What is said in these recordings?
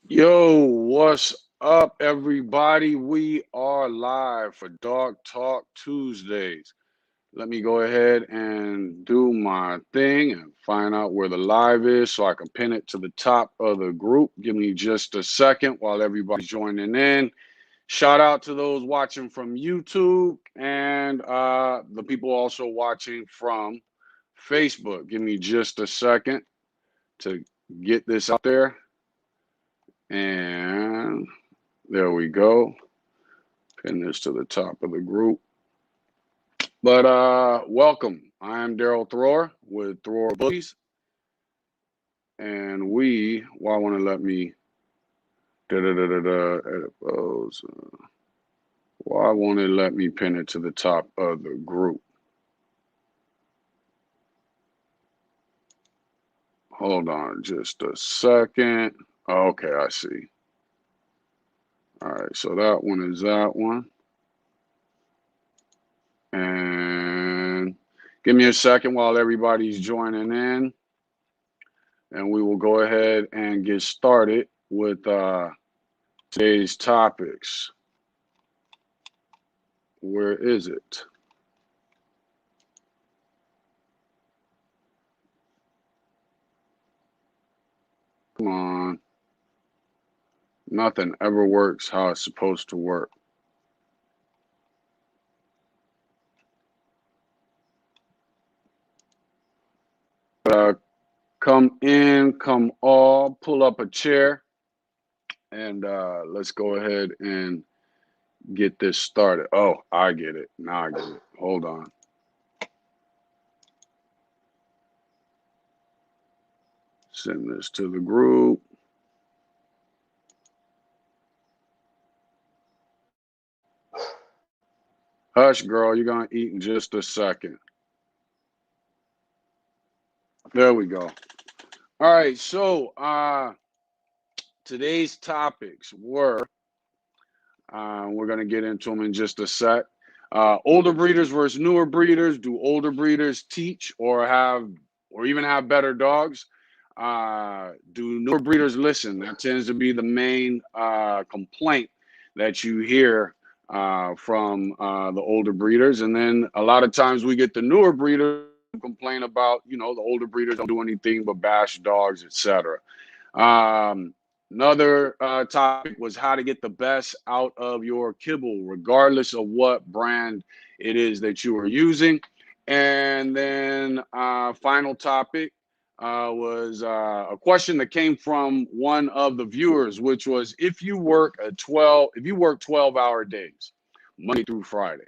Yo, what's up, everybody? We are live for Dog Talk Tuesdays. Let me go ahead and do my thing and find out where the live is so I can pin it to the top of the group. Give me just a second while everybody's joining in. Shout out to those watching from YouTube and the people also watching from Facebook. Give me just a second to get this out there. And there we go. Pin this to the top of the group. But welcome. I am Daryl Thrower with Thrower Bullies. And why want to let me edit those? Why won't it let me pin it to the top of the group? Hold on just a second. Okay, I see. All right, so that one is that one. And give me a second while everybody's joining in. And we will go ahead and get started with today's topics. Where is it? Come on. Nothing ever works how it's supposed to work. Come in, come all, pull up a chair, and let's go ahead and get this started. Oh, I get it. Now I get it. Hold on. Send this to the group. Hush, girl, you're going to eat in just a second. There we go. All right, so today's topics were, we're going to get into them in just a sec. Older breeders versus newer breeders. Do older breeders teach or even have better dogs? Do newer breeders listen? That tends to be the main complaint that you hear from the older breeders. And then a lot of times we get the newer breeders who complain about, the older breeders don't do anything but bash dogs, etc. Another topic was how to get the best out of your kibble, regardless of what brand it is that you are using. And then final topic was a question that came from one of the viewers, which was if you work 12-hour days, Monday through Friday,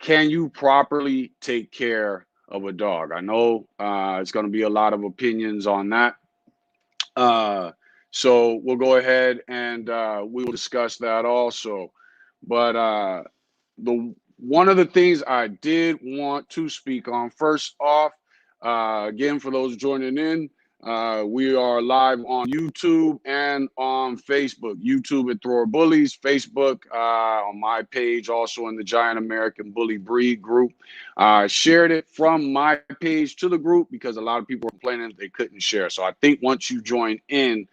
can you properly take care of a dog? I know it's going to be a lot of opinions on that. So we'll go ahead and we will discuss that also. But one of the things I did want to speak on first off, again, for those joining in, we are live on YouTube and on Facebook. YouTube at Thrower Bullies, Facebook on my page, also in the Giant American Bully Breed group. Shared it from my page to the group because a lot of people were complaining they couldn't share. So I think once you join in,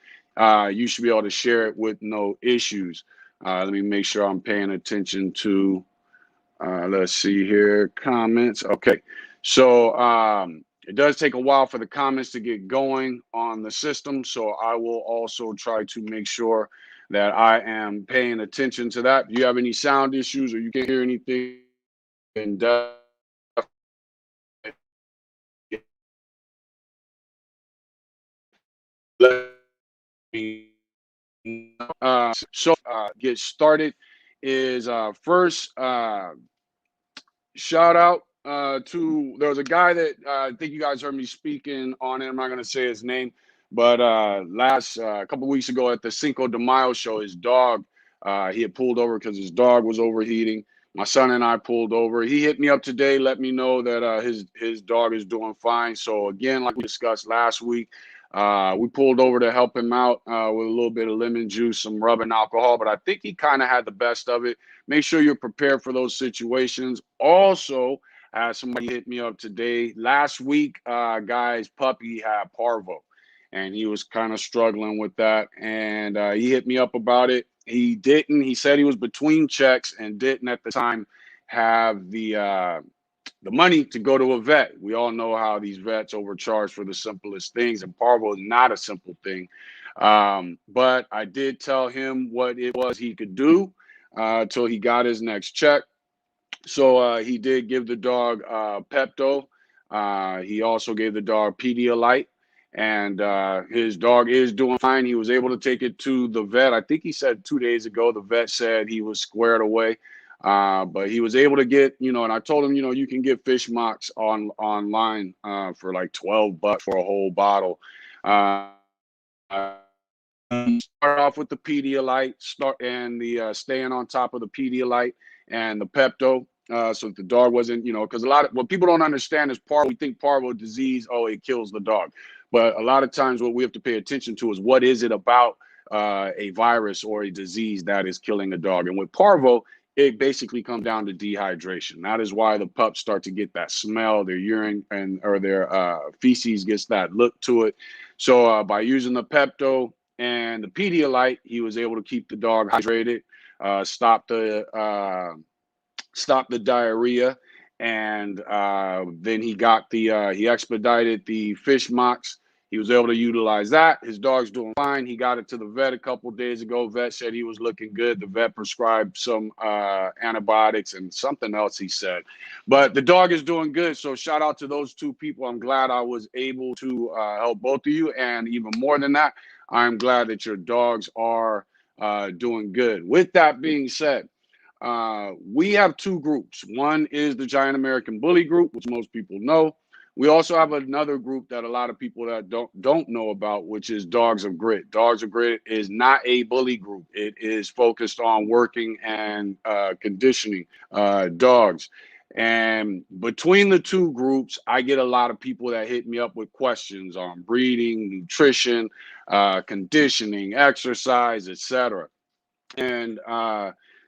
you should be able to share it with no issues. Let me make sure I'm paying attention to, let's see here, comments. Okay, so it does take a while for the comments to get going on the system, so I will also try to make sure that I am paying attention to that. If you have any sound issues or you can't hear anything, then let me get started is first shout out to, there was a guy that I think you guys heard me speaking on it. I'm not going to say his name, but last a couple weeks ago at the Cinco de Mayo show, his dog, he had pulled over because his dog was overheating. My son and I pulled over. He hit me up today, let me know that his dog is doing fine. So again, like we discussed last week, we pulled over to help him out with a little bit of lemon juice, some rubbing alcohol, but I think he kind of had the best of it. Make sure you're prepared for those situations. Also, somebody hit me up today. Last week, guy's puppy had Parvo. and he was kind of struggling with that. And he hit me up about it. He didn't. He said he was between checks and didn't at the time have the money to go to a vet. We all know how these vets overcharge for the simplest things, and Parvo is not a simple thing. But I did tell him what it was he could do till he got his next check. So he did give the dog Pepto. He also gave the dog Pedialyte, and his dog is doing fine. He was able to take it to the vet. I think he said 2 days ago. The vet said he was squared away, but he was able to get, and I told him, you can get fish mocks online for like $12 for a whole bottle. Start off with the Pedialyte, and the staying on top of the Pedialyte and the Pepto, so that the dog wasn't, because what people don't understand is Parvo. We think Parvo disease, oh, it kills the dog, but a lot of times what we have to pay attention to is what is it about a virus or a disease that is killing a dog. And with Parvo, it basically comes down to dehydration. That is why the pups start to get that smell, their urine or their feces gets that look to it. So by using the Pepto and the Pedialyte, he was able to keep the dog hydrated, stop the diarrhea, and then he expedited the fish mocks. He was able to utilize that. His dog's doing fine. He got it to the vet a couple of days ago. Vet said he was looking good. The vet prescribed some antibiotics and something else he said. But the dog is doing good. So shout out to those two people. I'm glad I was able to help both of you. And even more than that, I'm glad that your dogs are doing good. With that being said, we have two groups. One is the Giant American Bully group, which most people know. We also have another group that a lot of people that don't know about, which is Dogs of Grit. Dogs of Grit is not a bully group. It is focused on working and conditioning dogs. And between the two groups, I get a lot of people that hit me up with questions on breeding, nutrition, conditioning, exercise, etc. And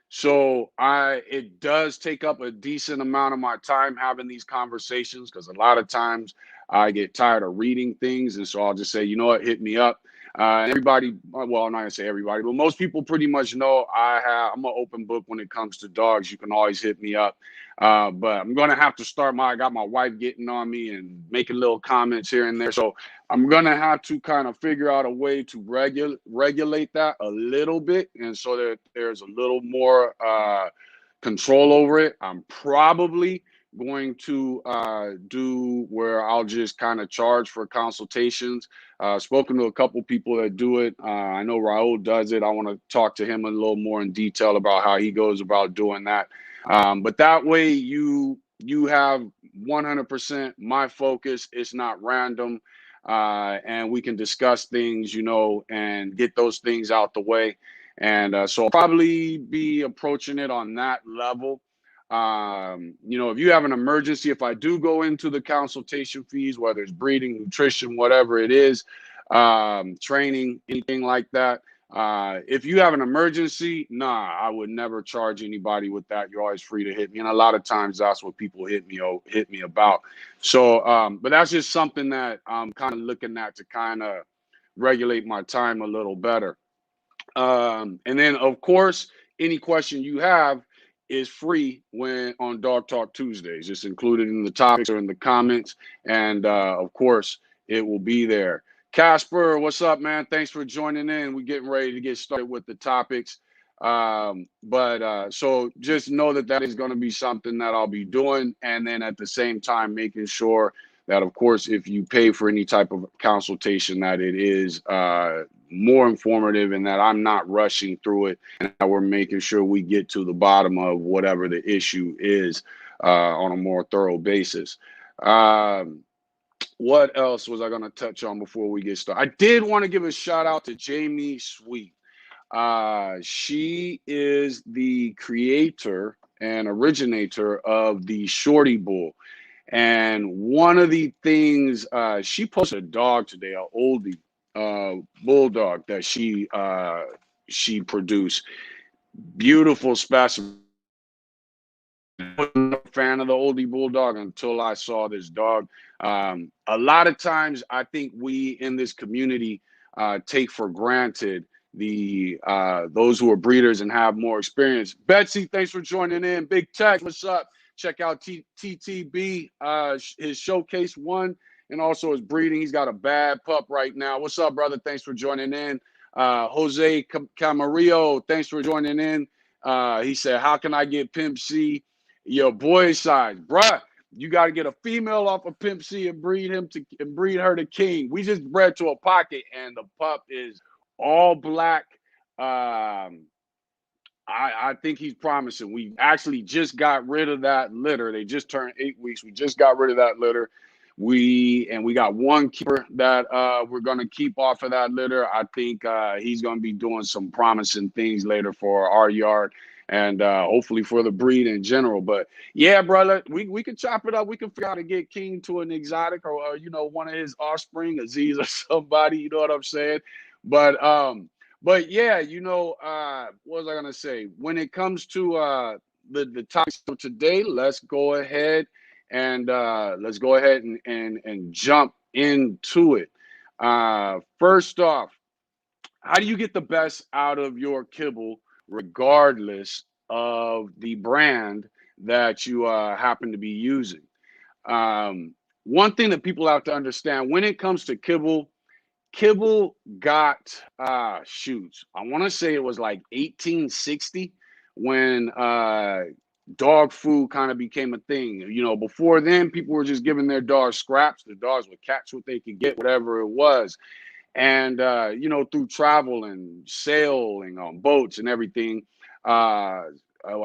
so it does take up a decent amount of my time having these conversations, because a lot of times I get tired of reading things, and so I'll just say, you know what, hit me up. Everybody, well, I'm not gonna say everybody, but most people pretty much know I'm an open book when it comes to dogs. You can always hit me up. But I'm gonna have to start I got my wife getting on me and making little comments here and there. So I'm gonna have to kind of figure out a way to regulate that a little bit, and so that there's a little more control over it. I'm probably going to do where I'll just kind of charge for consultations. Spoken to a couple people that do it. I know Raul does it. I want to talk to him a little more in detail about how he goes about doing that. But that way you have 100% my focus. It's not random. And we can discuss things, and get those things out the way. And so I'll probably be approaching it on that level. If you have an emergency, if I do go into the consultation fees, whether it's breeding, nutrition, whatever it is, training, anything like that, if you have an emergency, I would never charge anybody with that. You're always free to hit me. And a lot of times that's what people hit me about. So, but that's just something that I'm kind of looking at to kind of regulate my time a little better. And then of course, any question you have is free when on Dog Talk Tuesdays. It's included in the topics or in the comments. And of course, it will be there. Casper, what's up, man? Thanks for joining in. We're getting ready to get started with the topics. So just know that is going to be something that I'll be doing. And then at the same time, making sure that, of course, if you pay for any type of consultation, that it is more informative and that I'm not rushing through it, and that we're making sure we get to the bottom of whatever the issue is on a more thorough basis. What else was I going to touch on before we get started? I did want to give a shout out to Jamie Sweet. She is the creator and originator of the Shorty Bull. And one of the things, she posted a dog today, an oldie bulldog that she produced. Beautiful specimen. I wasn't a fan of the oldie bulldog until I saw this dog. A lot of times, I think we in this community take for granted the those who are breeders and have more experience. Betsy, thanks for joining in. Big Tech, what's up? Check out TTB, his showcase one, and also his breeding. He's got a bad pup right now. What's up, brother? Thanks for joining in. Jose Camarillo, thanks for joining in. He said, "How can I get Pimp C your boy size, bruh? You got to get a female off of Pimp C and breed her to king. We just bred to a pocket, and the pup is all black. Um, I think he's promising. We actually just got rid of that litter. They just turned 8 weeks. We just got rid of that litter. We got one keeper that we're gonna keep off of that litter. I think he's gonna be doing some promising things later for our yard and hopefully for the breed in general. But yeah, brother, we can chop it up. We can figure out how to get King to an exotic or you know, one of his offspring, Aziz or somebody. You know what I'm saying? But but yeah, you know, what was I gonna say? When it comes to the topic of today, let's go ahead and jump into it. First off, how do you get the best out of your kibble, regardless of the brand that you happen to be using? One thing that people have to understand when it comes to kibble got shoots. I want to say it was like 1860 when dog food kind of became a thing. You know, before then, people were just giving their dogs scraps. The dogs would catch what they could get, whatever it was. And you know, through travel and sailing on boats and everything, I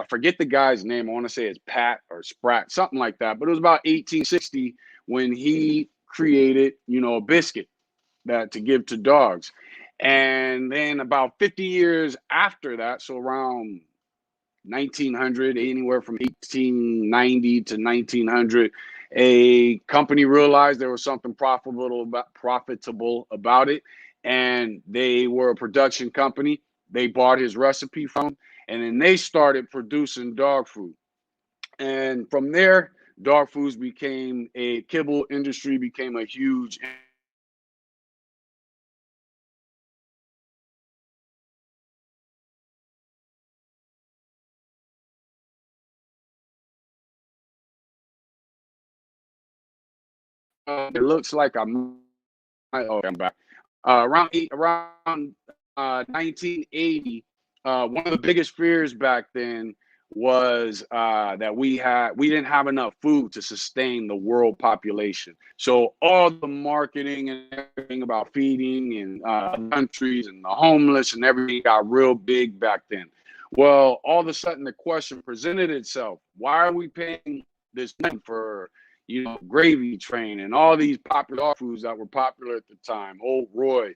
forget the guy's name. I want to say it's Pat or Sprat, something like that. But it was about 1860 when he created, you know, a biscuit that to give to dogs. And then about 50 years after that, so around 1900, anywhere from 1890 to 1900, a company realized there was something profitable about it, and they were a production company. They bought his recipe from him, and then they started producing dog food. And from there, dog foods became a kibble industry, became a huge it looks like I'm back. Around 1980, one of the biggest fears back then was that we didn't have enough food to sustain the world population. So all the marketing and everything about feeding and countries and the homeless and everything got real big back then. Well, all of a sudden the question presented itself: why are we paying this money for, you know, Gravy Train and all these popular dog foods that were popular at the time, Old Roy,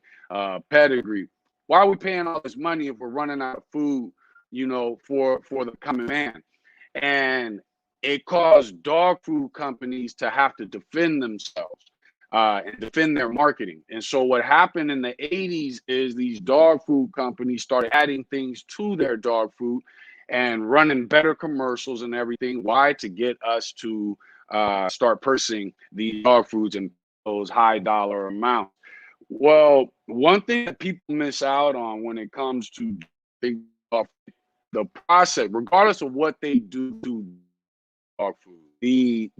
Pedigree? Why are we paying all this money if we're running out of food, you know, for the common man? And it caused dog food companies to have to defend themselves and defend their marketing. And so what happened in the 80s is these dog food companies started adding things to their dog food and running better commercials and everything. Why? To get us to start purchasing the dog foods and those high dollar amounts. Well, one thing that people miss out on when it comes to the process, regardless of what they do to dog food, the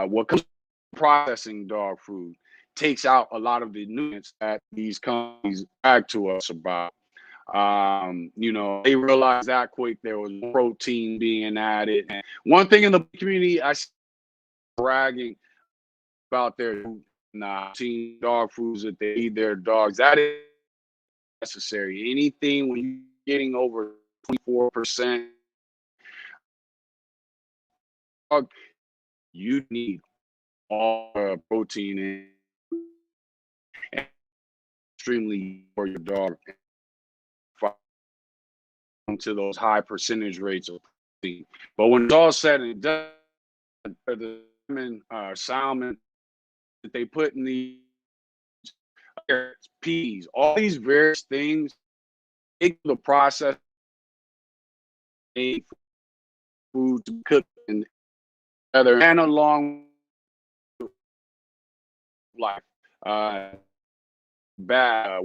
what comes to processing dog food takes out a lot of the nutrients that these companies brag to us about. You know, they realized that quick. There was protein being added. And one thing in the community, I see bragging about their team dog foods that they eat their dogs. That is necessary. Anything when you're getting over 24% dog, you need all protein and extremely for your dog to those high percentage rates of protein. But when it's all said and done, the salmon that they put in the peas, all these various things, the process food to cook together and along life. Bad.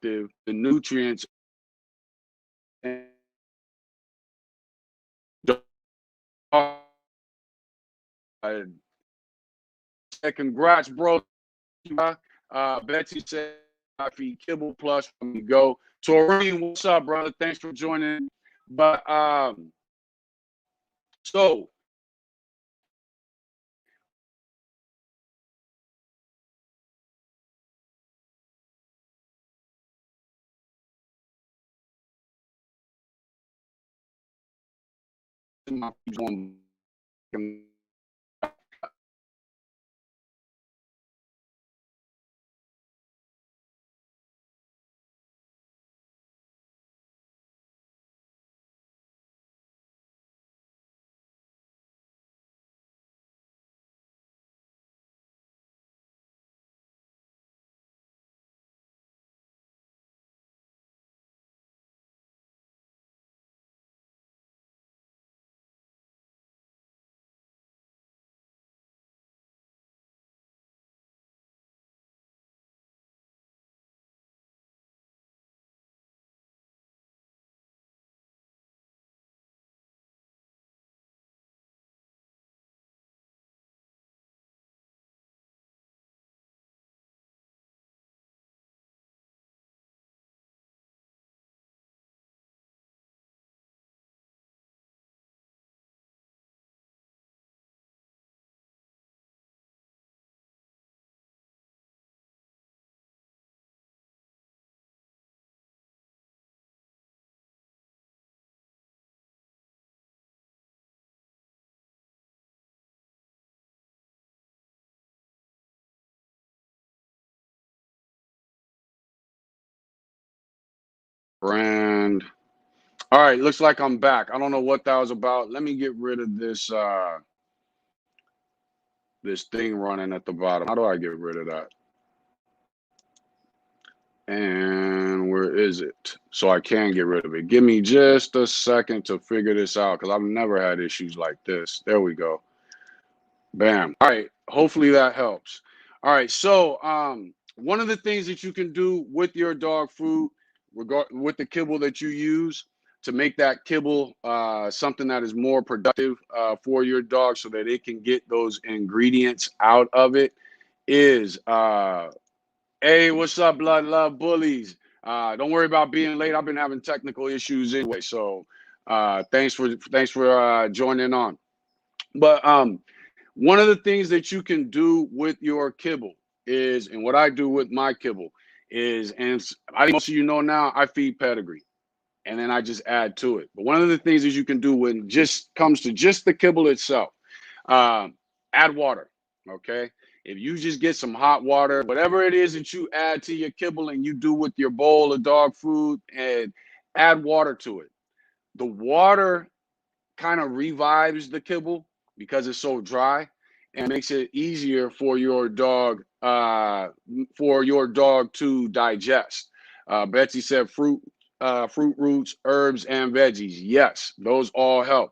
The nutrients and congrats, bro. Betsy said, I feed kibble plus from me go. Taurine, what's up, brother? Thanks for joining. But so brand. All right, looks like I'm back. I don't know what that was about. Let me get rid of this this thing running at the bottom. How do I get rid of that? And where is it? So I can get rid of it. Give me just a second to figure this out because I've never had issues like this. There we go. Bam. All right. Hopefully that helps. All right. So one of the things that you can do with your dog food, with the kibble that you use to make that kibble something that is more productive for your dog so that it can get those ingredients out of it is hey, what's up, blood love bullies? Don't worry about being late. I've been having technical issues anyway. So thanks for joining on. But one of the things that you can do with your kibble is, and what I do with my kibble is, and I think most of you know now, I feed pedigree, and then I just add to it. But one of the things that you can do when it just comes to just the kibble itself, add water. Okay, if you just get some hot water, whatever it is that you add to your kibble and you do with your bowl of dog food, and add water to it. The water kind of revives the kibble because it's so dry and makes it easier for your dog to digest. Betsy said fruit roots, herbs, and veggies. Yes, those all help.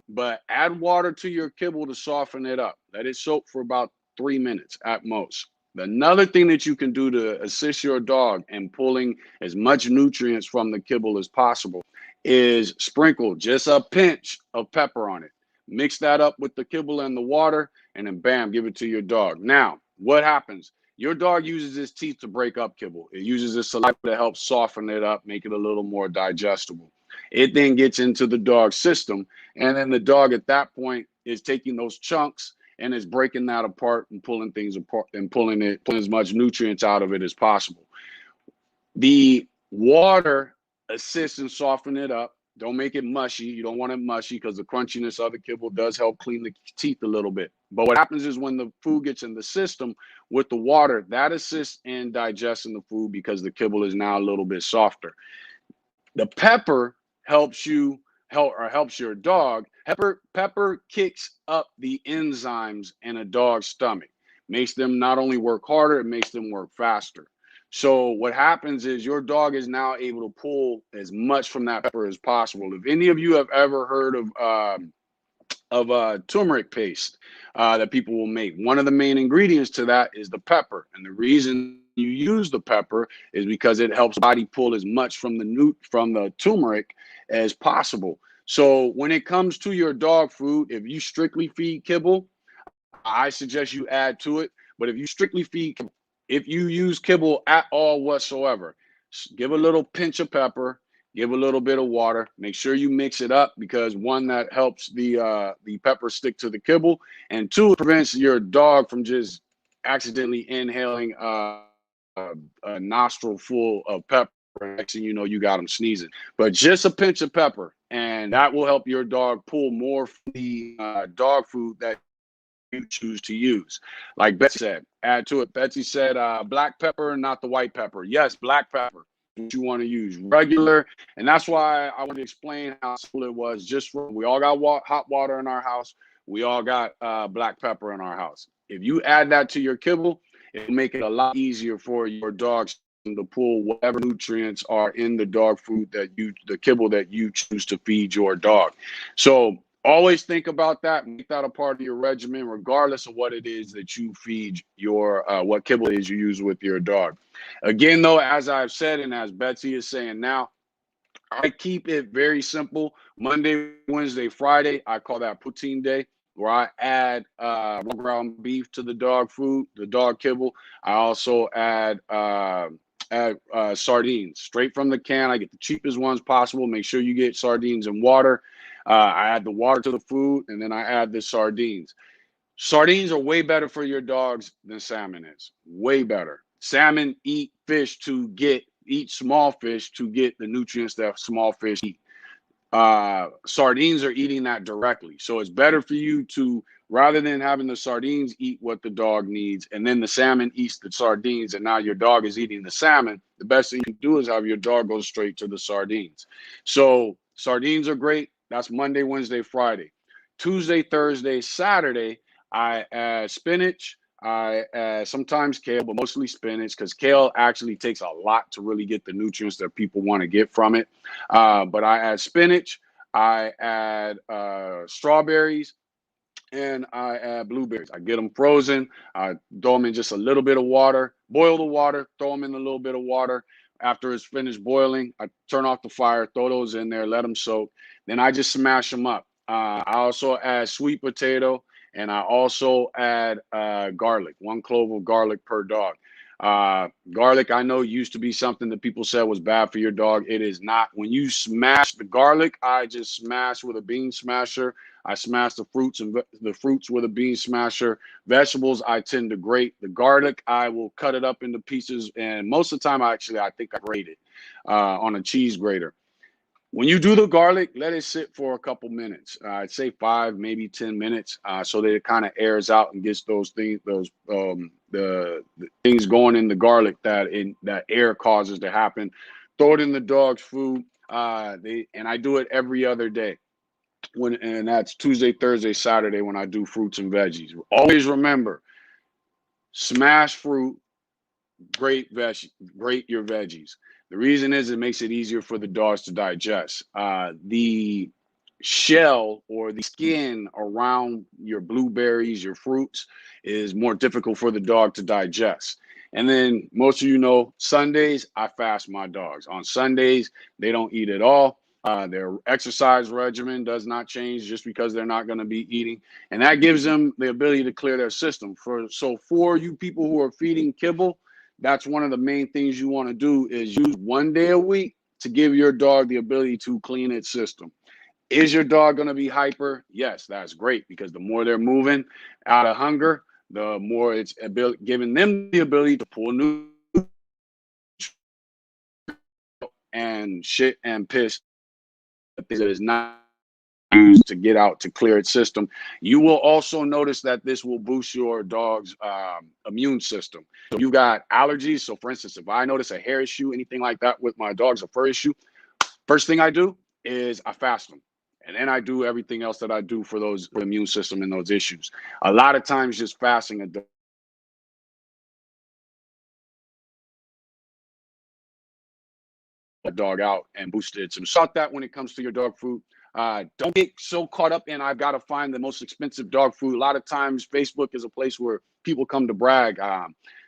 But add water to your kibble to soften it up. Let it soak for about 3 minutes at most. Another thing that you can do to assist your dog in pulling as much nutrients from the kibble as possible is sprinkle just a pinch of pepper on it. Mix that up with the kibble and the water, and then bam, give it to your dog. Now, what happens? Your dog uses its teeth to break up kibble. It uses its saliva to help soften it up, make it a little more digestible. It then gets into the dog's system, and then the dog at that point is taking those chunks and is breaking that apart and pulling things apart and pulling as much nutrients out of it as possible. The water assists in softening it up. Don't make it mushy. You don't want it mushy because the crunchiness of the kibble does help clean the teeth a little bit. But what happens is when the food gets in the system with the water, that assists in digesting the food because the kibble is now a little bit softer. The pepper helps your dog. Pepper kicks up the enzymes in a dog's stomach. Makes them not only work harder, it makes them work faster. So what happens is your dog is now able to pull as much from that pepper as possible. If any of you have ever heard of turmeric paste that people will make, one of the main ingredients to that is the pepper. And the reason you use the pepper is because it helps the body pull as much from the turmeric as possible. So when it comes to your dog food, if you strictly feed kibble, I suggest you add to it. But if you strictly feed, if you use kibble at all whatsoever, give a little pinch of pepper, give a little bit of water. Make sure you mix it up, because one, that helps the pepper stick to the kibble, and two, it prevents your dog from just accidentally inhaling a nostril full of pepper. Next thing you know, you got them sneezing. But just a pinch of pepper, and that will help your dog pull more from the dog food that you choose to use. Like Betsy said, add to it. Betsy said black pepper, not the white pepper. Yes, black pepper, what you want to use, regular. And that's why I want to explain how simple it was. We all got hot water in our house. We all got black pepper in our house. If you add that to your kibble, it'll make it a lot easier for your dogs to pull whatever nutrients are in the dog food the kibble that you choose to feed your dog. So always think about that. Make that a part of your regimen, regardless of what it is that you feed what kibble it is you use with your dog. Again, though, as I've said, and as Betsy is saying now, I keep it very simple. Monday, Wednesday, Friday, I call that protein day, where I add ground beef to the dog food, the dog kibble. I also add sardines straight from the can. I get the cheapest ones possible. Make sure you get sardines and water. I add the water to the food, and then I add the sardines. Sardines are way better for your dogs than salmon is. Way better. Salmon eat small fish to get the nutrients that small fish eat. Sardines are eating that directly. So it's better for you to, rather than having the sardines eat what the dog needs, and then the salmon eats the sardines, and now your dog is eating the salmon, the best thing you can do is have your dog go straight to the sardines. So sardines are great. That's Monday, Wednesday, Friday. Tuesday, Thursday, Saturday, I add spinach. I add sometimes kale, but mostly spinach, because kale actually takes a lot to really get the nutrients that people want to get from it. But I add spinach, I add strawberries, and I add blueberries. I get them frozen. I throw them in just a little bit of water, boil the water, throw them in a little bit of water. After it's finished boiling, I turn off the fire, throw those in there, let them soak. Then I just smash them up. I also add sweet potato, and I also add garlic, 1 clove of garlic per dog. Garlic, I know, used to be something that people said was bad for your dog. It is not. When you smash the garlic, I just smash with a bean smasher. I smash the fruits with a bean smasher. Vegetables, I tend to grate. The garlic, I will cut it up into pieces, and most of the time, I think I grate it on a cheese grater. When you do the garlic, let it sit for a couple minutes. I'd say 5, maybe 10 minutes, so that it kind of airs out and gets those things, the things going in the garlic that air causes to happen. Throw it in the dog's food. And I do it every other day. And that's Tuesday, Thursday, Saturday when I do fruits and veggies. Always remember, smash fruit, grate your veggies. The reason is it makes it easier for the dogs to digest. The shell or the skin around your blueberries, your fruits, is more difficult for the dog to digest. And then most of you know, Sundays, I fast my dogs. On Sundays, they don't eat at all. Their exercise regimen does not change just because they're not going to be eating. And that gives them the ability to clear their system. So for you people who are feeding kibble, that's one of the main things you want to do, is use 1 day a week to give your dog the ability to clean its system. Is your dog going to be hyper? Yes, that's great, because the more they're moving out of hunger, the more it's giving them the ability to pull new and shit and piss that is not used to get out to clear its system. You will also notice that this will boost your dog's immune system. So you've got allergies. So for instance, if I notice a hair issue, anything like that with my dogs, a fur issue, first thing I do is I fast them. And then I do everything else that I do for the immune system and those issues. A lot of times just fasting a a dog out and boosted some. Start that when it comes to your dog food. Don't get so caught up in I've got to find the most expensive dog food. A lot of times Facebook is a place where people come to brag.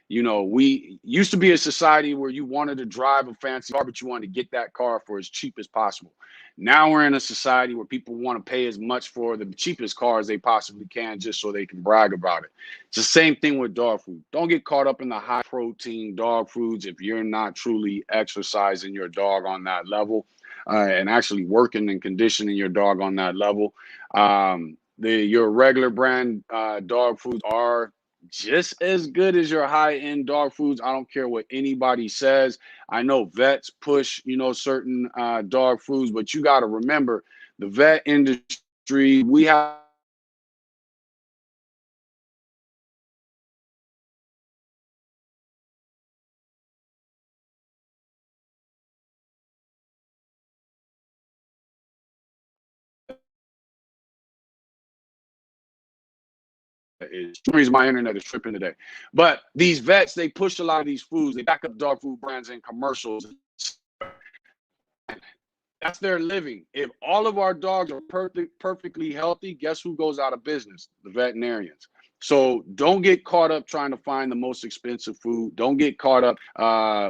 You know, we used to be a society where you wanted to drive a fancy car, but you wanted to get that car for as cheap as possible. Now we're in a society where people want to pay as much for the cheapest car as they possibly can just so they can brag about it. It's the same thing with dog food. Don't get caught up in the high protein dog foods if you're not truly exercising your dog on that level and actually working and conditioning your dog on that level. Your regular brand dog foods are just as good as your high-end dog foods. I don't care what anybody says. I know vets push, you know, certain dog foods, but you got to remember the vet industry, we have is the reason my internet is tripping today. But these vets, they push a lot of these foods. They back up dog food brands in commercials. That's their living. If all of our dogs are perfectly healthy, guess who goes out of business? The veterinarians. So don't get caught up trying to find the most expensive food. Don't get caught up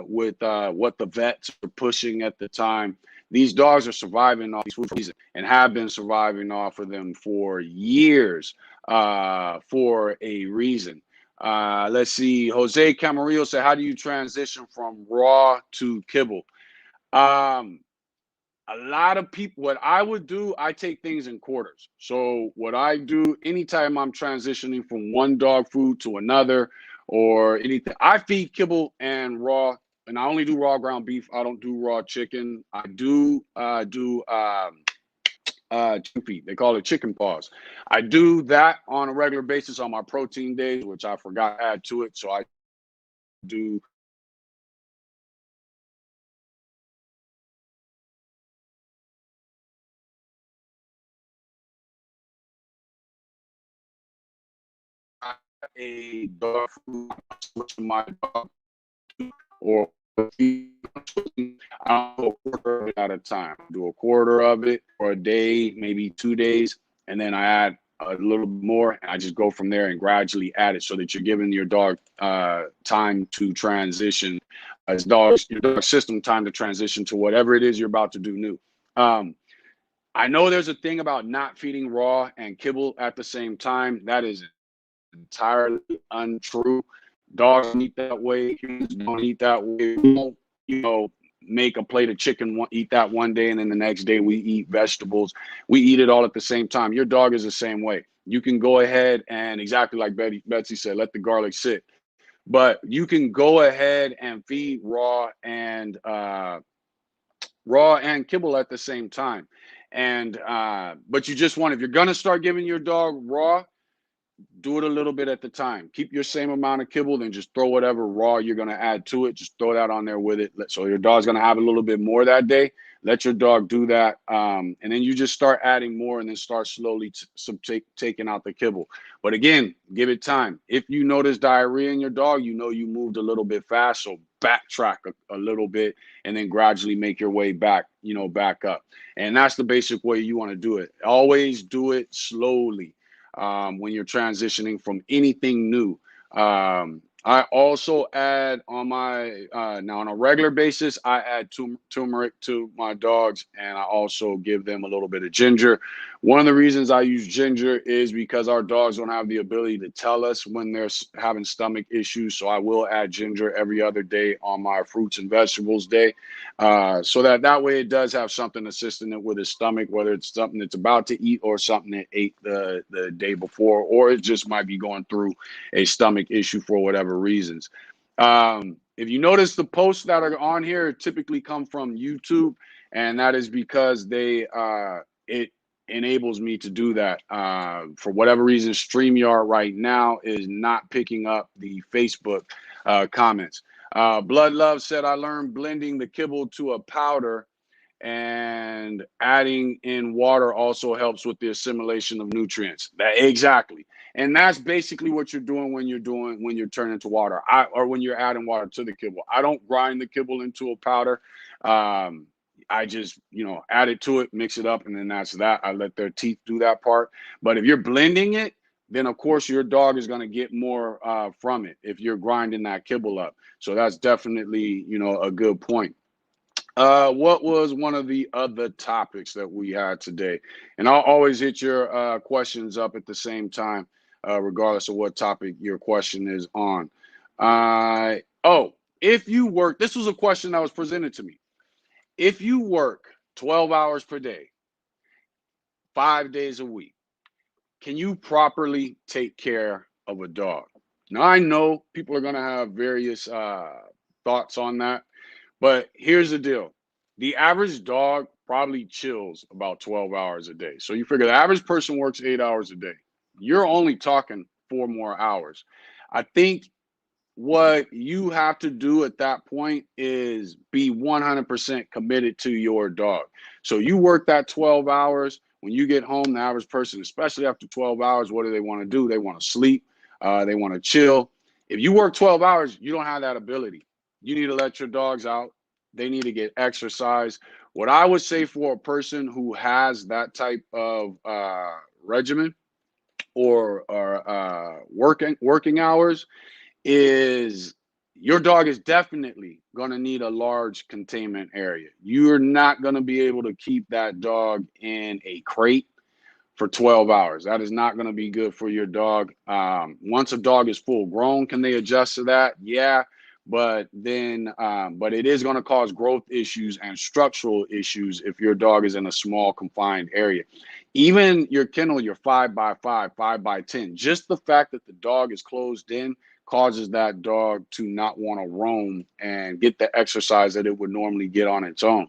with what the vets are pushing at the time. These dogs are surviving off these food for a reason and have been surviving off of them for years for a reason. Let's see. Jose Camarillo said, how do you transition from raw to kibble? A lot of people, what I would do, I take things in quarters. So what I do anytime I'm transitioning from one dog food to another or anything, I feed kibble and raw, and I only do raw ground beef. I don't do raw chicken. I do chicken feet. They call it chicken paws. I do that on a regular basis on my protein days, which I forgot to add to it. So I do a dog food to my dog or I do a quarter of it at a time. Do a quarter of it for a day, maybe 2 days, and then I add a little more, and I just go from there and gradually add it so that you're giving your dog time to transition, your dog system time to transition to whatever it is you're about to do new. I know there's a thing about not feeding raw and kibble at the same time. That is entirely untrue. Dogs don't eat that way. Humans don't eat that way. We don't, you know, make a plate of chicken, eat that one day, and then the next day we eat vegetables. We eat it all at the same time. Your dog is the same way. You can go ahead and exactly like Betsy said, let the garlic sit. But you can go ahead and feed raw and kibble at the same time. And but you just want, if you're gonna start giving your dog raw, do it a little bit at the time. Keep your same amount of kibble, then just throw whatever raw you're going to add to it. Just throw that on there with it. So your dog's going to have a little bit more that day. Let your dog do that. And then you just start adding more and then start slowly taking out the kibble. But again, give it time. If you notice diarrhea in your dog, you know you moved a little bit fast. So backtrack a little bit and then gradually make your way back, you know, back up. And that's the basic way you want to do it. Always do it slowly. When you're transitioning from anything new. I also add on my, now on a regular basis, I add turmeric to my dogs, and I also give them a little bit of ginger. One of the reasons I use ginger is because our dogs don't have the ability to tell us when they're having stomach issues. So I will add ginger every other day on my fruits and vegetables day. So that way it does have something assisting it with his stomach, whether it's something that's about to eat or something that ate the day before, or it just might be going through a stomach issue for whatever reasons. If you notice, the posts that are on here typically come from YouTube, and that is because it enables me to do that. For whatever reason, StreamYard right now is not picking up the Facebook comments. Blood Love said, I learned blending the kibble to a powder and adding in water also helps with the assimilation of nutrients. Exactly. And that's basically what you're doing when you're turning to water, or when you're adding water to the kibble. I don't grind the kibble into a powder. I just, add it to it, mix it up, and then that's that. I let their teeth do that part. But if you're blending it, then of course your dog is going to get more from it if you're grinding that kibble up. So that's definitely, a good point. What was one of the other topics that we had today? And I'll always hit your questions up at the same time, regardless of what topic your question is on. Oh, if you work, this was a question that was presented to me. If you work 12 hours per day, 5 days a week, can you properly take care of a dog? Now, I know people are going to have various thoughts on that, but here's the deal. The average dog probably chills about 12 hours a day. So you figure the average person works 8 hours a day. You're only talking 4 more hours. I think what you have to do at that point is be 100% committed to your dog. So you work that 12 hours. When you get home, the average person, especially after 12 hours, what do they want to do? They want to sleep. They want to chill. If you work 12 hours, you don't have that ability. You need to let your dogs out. They need to get exercise. What I would say for a person who has that type of regimen or working hours, is your dog is definitely going to need a large containment area. You're not going to be able to keep that dog in a crate for 12 hours. That is not going to be good for your dog. Once a dog is full grown, can they adjust to that? Yeah. But it is going to cause growth issues and structural issues if your dog is in a small confined area. Even your kennel, your 5x5, 5x10, just the fact that the dog is closed in causes that dog to not want to roam and get the exercise that it would normally get on its own.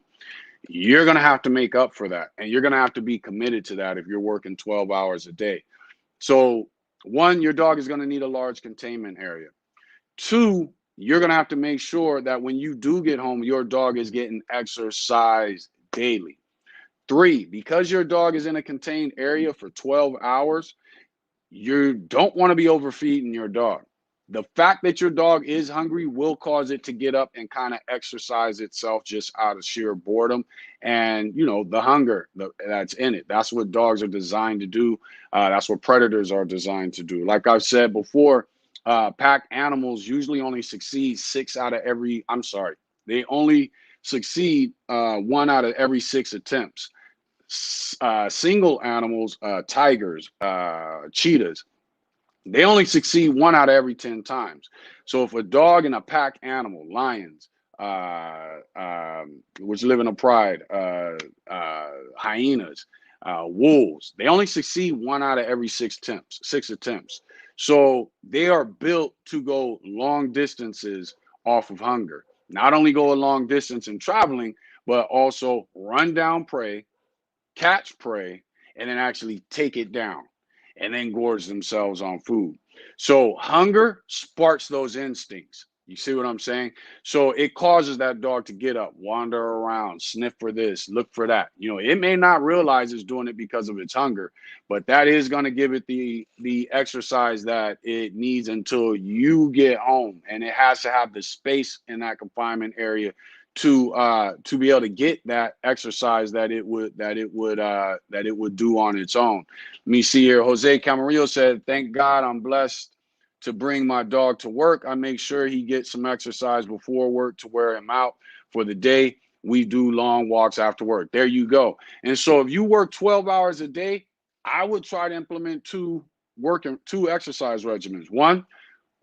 You're going to have to make up for that. And you're going to have to be committed to that if you're working 12 hours a day. So, one, your dog is going to need a large containment area. Two, you're going to have to make sure that when you do get home, your dog is getting exercise daily. Three, because your dog is in a contained area for 12 hours, you don't want to be overfeeding your dog. The fact that your dog is hungry will cause it to get up and kind of exercise itself just out of sheer boredom and, the hunger that's in it. That's what dogs are designed to do. That's what predators are designed to do. Like I've said before, pack animals usually only succeed they only succeed 1 out of every 6 attempts. Single animals, tigers, cheetahs, they only succeed 1 out of every 10 times. So if a dog and a pack animal, lions, which live in a pride, hyenas, wolves, they only succeed 1 out of every 6 attempts. So they are built to go long distances off of hunger. Not only go a long distance in traveling, but also run down prey, catch prey, and then actually take it down and then gorge themselves on food. So hunger sparks those instincts. You see what I'm saying? So it causes that dog to get up, wander around, sniff for this, look for that. It may not realize it's doing it because of its hunger, but that is going to give it the exercise that it needs until you get home. And it has to have the space in that confinement area to be able to get that exercise that it would do on its own. Let me see here. Jose Camarillo said, "Thank God I'm blessed to bring my dog to work. I make sure he gets some exercise before work to wear him out for the day. We do long walks after work." There you go. And so if you work 12 hours a day, I would try to implement two exercise regimens. One,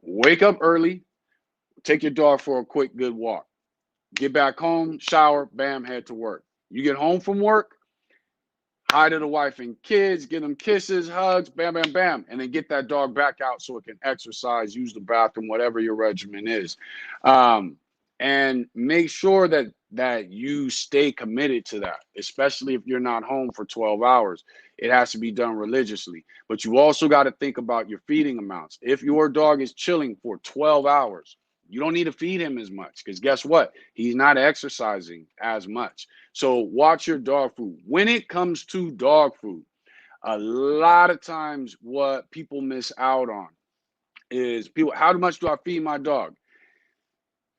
wake up early, take your dog for a quick good walk. Get back home, shower, bam, head to work. You get home from work, hi to the wife and kids, give them kisses, hugs, bam, bam, bam, and then get that dog back out so it can exercise, use the bathroom, whatever your regimen is. And make sure that you stay committed to that, especially if you're not home for 12 hours. It has to be done religiously. But you also got to think about your feeding amounts. If your dog is chilling for 12 hours, you don't need to feed him as much because guess what? He's not exercising as much. So watch your dog food. When it comes to dog food, a lot of times what people miss out on is how much do I feed my dog?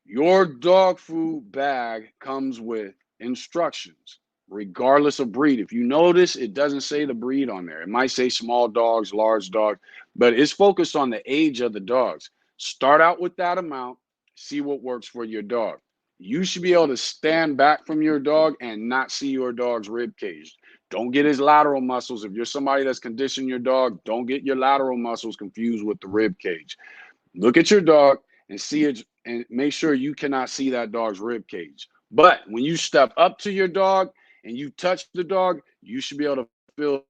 Your dog food bag comes with instructions, regardless of breed. If you notice, it doesn't say the breed on there. It might say small dogs, large dogs, but it's focused on the age of the dogs. Start out with that amount, see what works for your dog. You should be able to stand back from your dog and not see your dog's rib cage. Don't get his lateral muscles. If you're somebody that's conditioned your dog, don't get your lateral muscles confused with the rib cage. Look at your dog and see it and make sure you cannot see that dog's rib cage. But when you step up to your dog and you touch the dog, you should be able to feel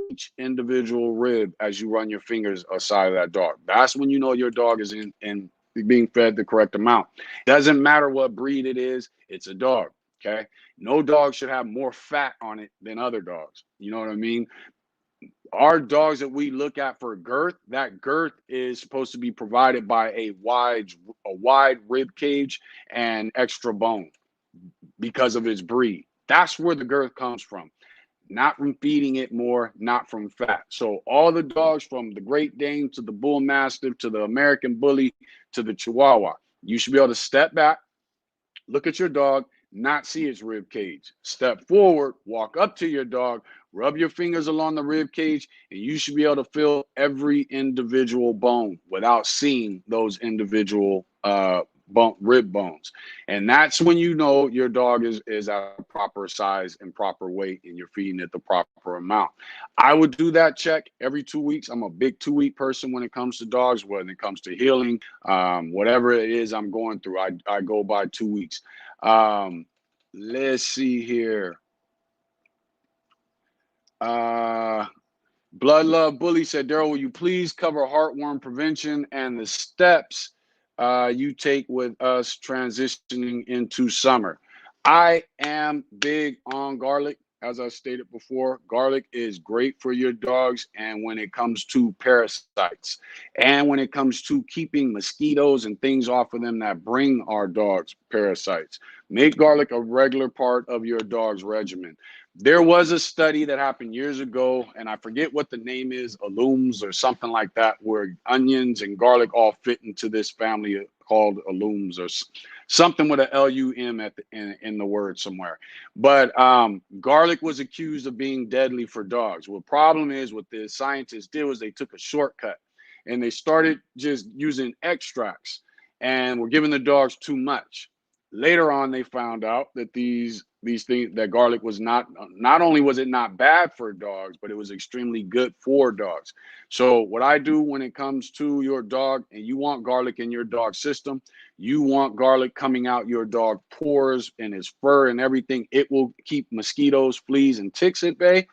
each individual rib as you run your fingers aside of that dog. That's when you know your dog is in being fed the correct amount. Doesn't matter what breed it is, it's a dog. Okay. No dog should have more fat on it than other dogs. You know what I mean? Our dogs that we look at for girth, that girth is supposed to be provided by a wide rib cage and extra bone because of its breed. That's where the girth comes from. Not from feeding it more, not from fat. So all the dogs from the Great Dane to the Bull Mastiff to the American Bully to the Chihuahua, you should be able to step back, look at your dog, not see its rib cage. Step forward, walk up to your dog, rub your fingers along the rib cage, and you should be able to feel every individual bone without seeing those individual rib bones. And that's when you know your dog is at a proper size and proper weight and you're feeding it the proper amount. I would do that check every 2 weeks. I'm a big 2 week person when it comes to dogs, when it comes to healing, whatever it is I'm going through, I go by 2 weeks. Um, let's see here. Uh, Blood Love Bully said, Daryl, will you please cover heartworm prevention and the steps you take with us transitioning into summer? I am big on garlic. As I stated before, garlic is great for your dogs. And when it comes to parasites and when it comes to keeping mosquitoes and things off of them that bring our dogs parasites, make garlic a regular part of your dog's regimen. There was a study that happened years ago, and I forget what the name is, alums or something like that, where onions and garlic all fit into this family called alums or something with an LUM at in the word somewhere. But garlic was accused of being deadly for dogs. Well, problem is what the scientists did was they took a shortcut and they started just using extracts and were giving the dogs too much. Later on, they found out that these things, that garlic was not only was it not bad for dogs, but it was extremely good for dogs. So what I do when it comes to your dog and you want garlic in your dog system, you want garlic coming out your dog pores and his fur and everything. It will keep mosquitoes, fleas, and ticks at bay.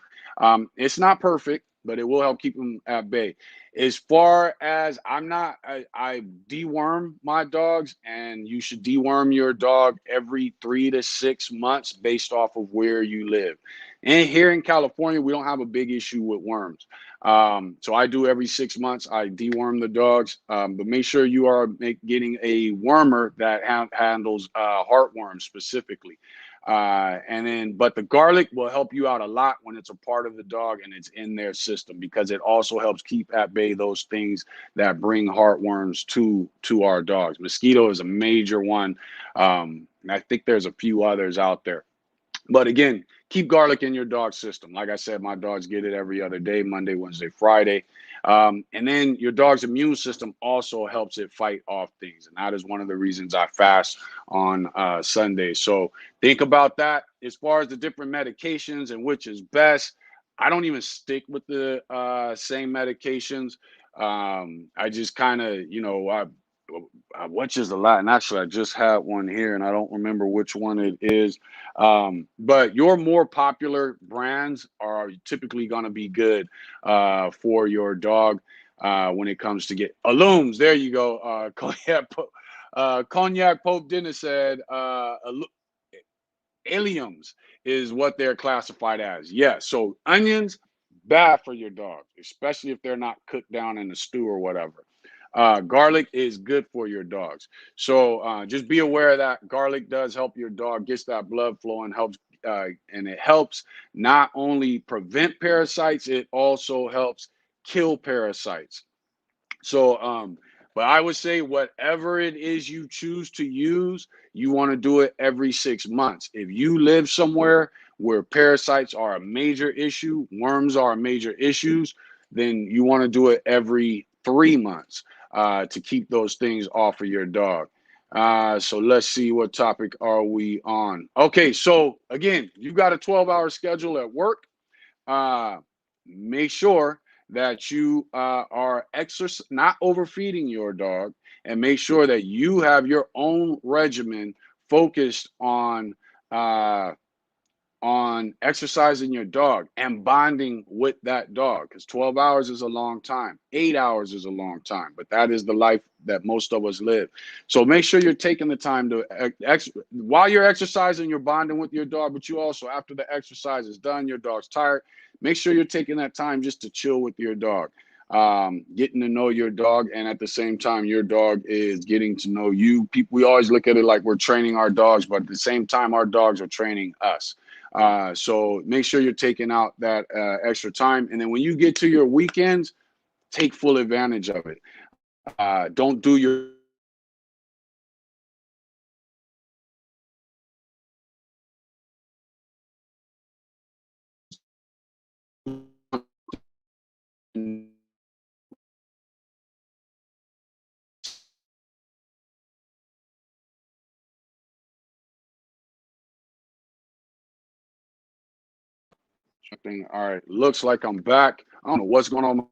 It's not perfect, but it will help keep them at bay. As far as I deworm my dogs, and you should deworm your dog every 3 to 6 months based off of where you live. And here in California, we don't have a big issue with worms. So I do every 6 months. I deworm the dogs, but make sure you are getting a wormer that handles heartworms specifically. But the garlic will help you out a lot when it's a part of the dog and it's in their system, because it also helps keep at bay those things that bring heartworms to our dogs. Mosquito is a major one. And I think there's a few others out there. But again, keep garlic in your dog system. Like I said, my dogs get it every other day, Monday, Wednesday, Friday. And then your dog's immune system also helps it fight off things. And that is one of the reasons I fast on Sunday. So think about that. As far as the different medications and which is best, I don't even stick with the same medications. I just kind of, which is a lot. And actually, I just had one here and I don't remember which one it is. But your more popular brands are typically going to be good for your dog when it comes to get alums. There you go. Cognac Pope Dennis said alliums is what they're classified as. Yes. So onions, bad for your dog, especially if they're not cooked down in a stew or whatever. Garlic is good for your dogs. So just be aware of that. Garlic does help your dog, gets that blood flowing, and it helps not only prevent parasites, it also helps kill parasites. So But I would say whatever it is you choose to use, you want to do it every 6 months. If you live somewhere where parasites are a major issue, worms are a major issues, then you want to do it every 3 months to keep those things off of your dog. So let's see, what topic are we on? Okay, so again, you got a 12-hour schedule at work. uh, Make sure that you are not overfeeding your dog, and make sure that you have your own regimen focused uh, on exercising your dog and bonding with that dog, because 12 hours is a long time, 8 hours is a long time, but that is the life that most of us live. So make sure you're taking the time to while you're exercising, you're bonding with your dog, but you also, after the exercise is done, your dog's tired, make sure you're taking that time just to chill with your dog, getting to know your dog, and at the same time your dog is getting to know you. We always look at it like we're training our dogs, but at the same time our dogs are training us. So make sure you're taking out that extra time. And then when you get to your weekends, take full advantage of it. Don't do your thing. All right, looks like I'm back. I don't know what's going on.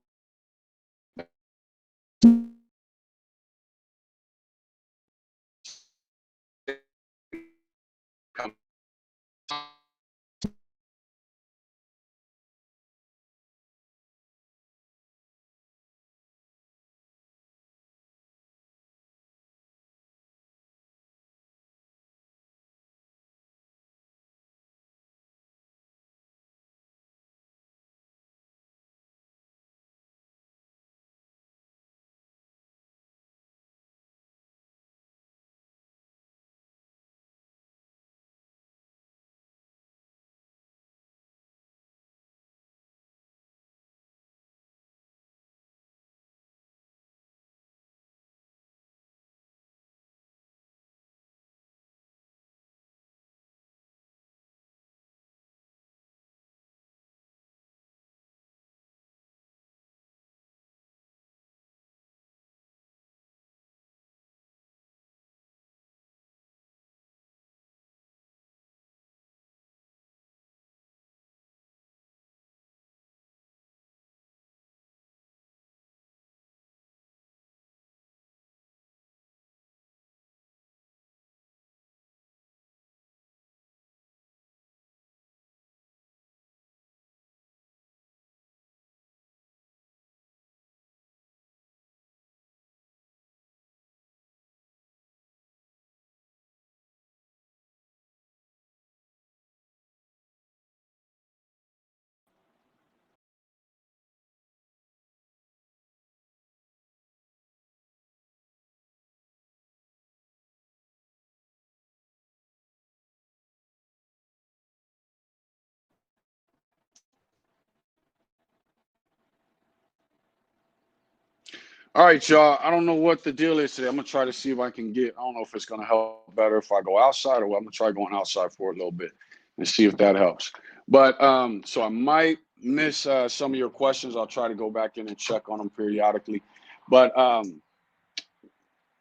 All right, y'all. I don't know what the deal is today. I'm gonna try to see if I can get. I don't know if it's gonna help better if I go outside, or what. I'm gonna try going outside for a little bit and see if that helps. But so I might miss some of your questions. I'll try to go back in and check on them periodically. But